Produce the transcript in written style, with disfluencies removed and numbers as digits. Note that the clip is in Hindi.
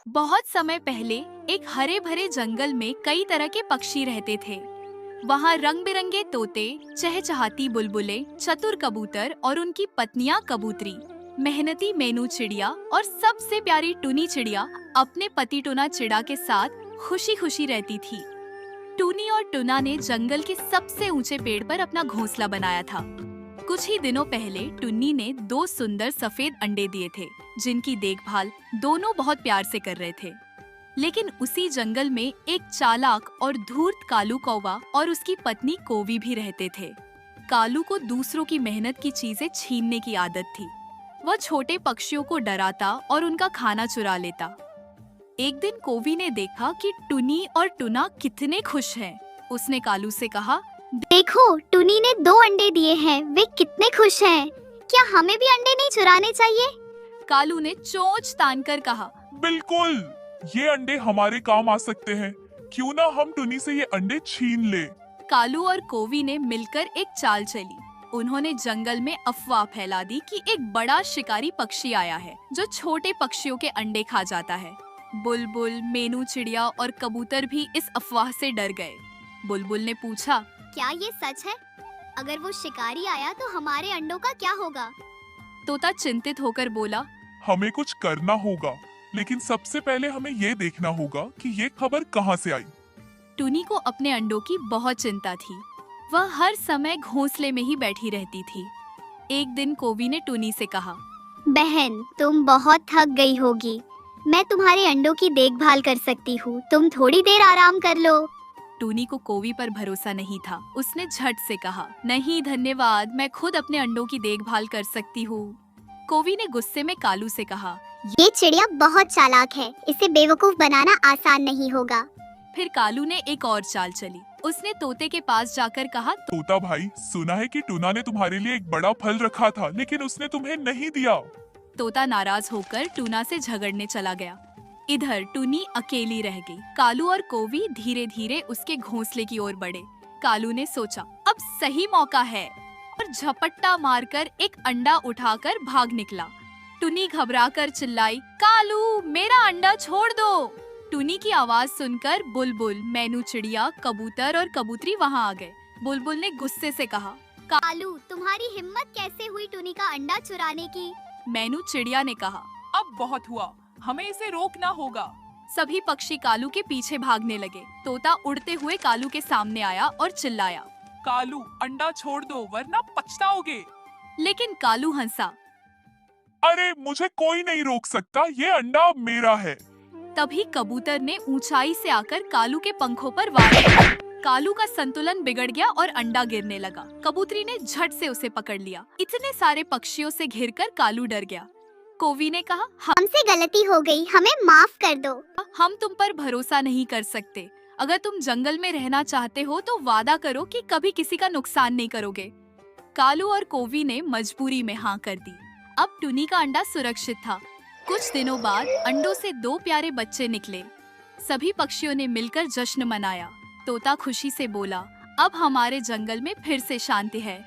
बहुत समय पहले एक हरे भरे जंगल में कई तरह के पक्षी रहते थे। वहाँ रंग बिरंगे तोते, चहचहाती बुलबुलें, चतुर कबूतर और उनकी पत्नियां कबूतरी, मेहनती मेनू चिड़िया और सबसे प्यारी टुनी चिड़िया अपने पति टुना चिड़ा के साथ खुशी खुशी रहती थी। टुनी और टुना ने जंगल के सबसे ऊंचे पेड़ पर अपना घोंसला बनाया था। कुछ ही दिनों पहले टुन्नी ने 2 सुंदर सफेद अंडे दिए थे, जिनकी देखभाल दोनों बहुत प्यार से कर रहे थे। लेकिन उसी जंगल में एक चालाक और धूर्त कालू कौवा और उसकी पत्नी कोवी भी रहते थे। कालू को दूसरों की मेहनत की चीजें छीनने की आदत थी। वह छोटे पक्षियों को डराता और उनका खाना चुरा लेता। एक दिन कोवी ने देखा कि टुनी और टुना कितने खुश हैं। उसने कालू से कहा, देखो, टुनी ने 2 अंडे दिए हैं, वे कितने खुश हैं। क्या हमें भी अंडे नहीं चुराने चाहिए? कालू ने चोंच तानकर कहा, बिल्कुल, ये अंडे हमारे काम आ सकते हैं। क्यों ना हम टुनी से ये अंडे छीन ले। कालू और कोवी ने मिलकर एक चाल चली। उन्होंने जंगल में अफवाह फैला दी कि एक बड़ा शिकारी पक्षी आया है जो छोटे पक्षियों के अंडे खा जाता है। बुलबुल, मेनू चिड़िया और कबूतर भी इस अफवाह से डर गए। बुलबुल ने पूछा, क्या ये सच है? अगर वो शिकारी आया तो हमारे अंडों का क्या होगा? तोता चिंतित होकर बोला, हमें कुछ करना होगा, लेकिन सबसे पहले हमें ये देखना होगा कि ये खबर कहाँ से आई। टुनी को अपने अंडों की बहुत चिंता थी। वह हर समय घोंसले में ही बैठी रहती थी। एक दिन कोवी ने टुनी से कहा, बहन, तुम बहुत थक गई होगी। मैं तुम्हारे अंडों की देखभाल कर सकती हूँ, तुम थोड़ी देर आराम कर लो। टुनी को कोवी पर भरोसा नहीं था। उसने झट से कहा, नहीं धन्यवाद, मैं खुद अपने अंडों की देखभाल कर सकती हूँ। कोवी ने गुस्से में कालू से कहा, ये चिड़िया बहुत चालाक है, इसे बेवकूफ बनाना आसान नहीं होगा। फिर कालू ने एक और चाल चली। उसने तोते के पास जाकर कहा, तोता भाई, सुना है कि टुना ने तुम्हारे लिए एक बड़ा फल रखा था, लेकिन उसने तुम्हें नहीं दिया। तोता नाराज होकर टुना से झगड़ने चला गया। इधर टुनी अकेली रह गई। कालू और कोवी धीरे धीरे उसके घोंसले की ओर बढ़े। कालू ने सोचा, अब सही मौका है, और झपट्टा मारकर एक अंडा उठाकर भाग निकला। टुनी घबराकर चिल्लाई, कालू, मेरा अंडा छोड़ दो। टुनी की आवाज सुनकर बुलबुल, मेनू चिड़िया, कबूतर और कबूतरी वहाँ आ गए। बुलबुल ने गुस्से से कहा, कालू, तुम्हारी हिम्मत कैसे हुई टुनी का अंडा चुराने की? मेनू चिड़िया ने कहा, अब बहुत हुआ, हमें इसे रोकना होगा। सभी पक्षी कालू के पीछे भागने लगे। तोता उड़ते हुए कालू के सामने आया और चिल्लाया, कालू, अंडा छोड़ दो वरना पछताओगे। लेकिन कालू हंसा। अरे, मुझे कोई नहीं रोक सकता, ये अंडा मेरा है। तभी कबूतर ने ऊंचाई से आकर कालू के पंखों पर वार किया। कालू का संतुलन बिगड़ गया और अंडा गिरने लगा। कबूतरी ने झट से उसे पकड़ लिया। इतने सारे पक्षियों से घिरकर कालू डर गया। कोवी ने कहा, हमसे गलती हो गई, हमें माफ कर दो। हम तुम पर भरोसा नहीं कर सकते। अगर तुम जंगल में रहना चाहते हो तो वादा करो कि कभी किसी का नुकसान नहीं करोगे। कालू और कोवी ने मजबूरी में हाँ कर दी। अब टुनी का अंडा सुरक्षित था। कुछ दिनों बाद अंडों से 2 प्यारे बच्चे निकले। सभी पक्षियों ने मिलकर जश्न मनाया। तोता खुशी से बोला, अब हमारे जंगल में फिर से शांति है।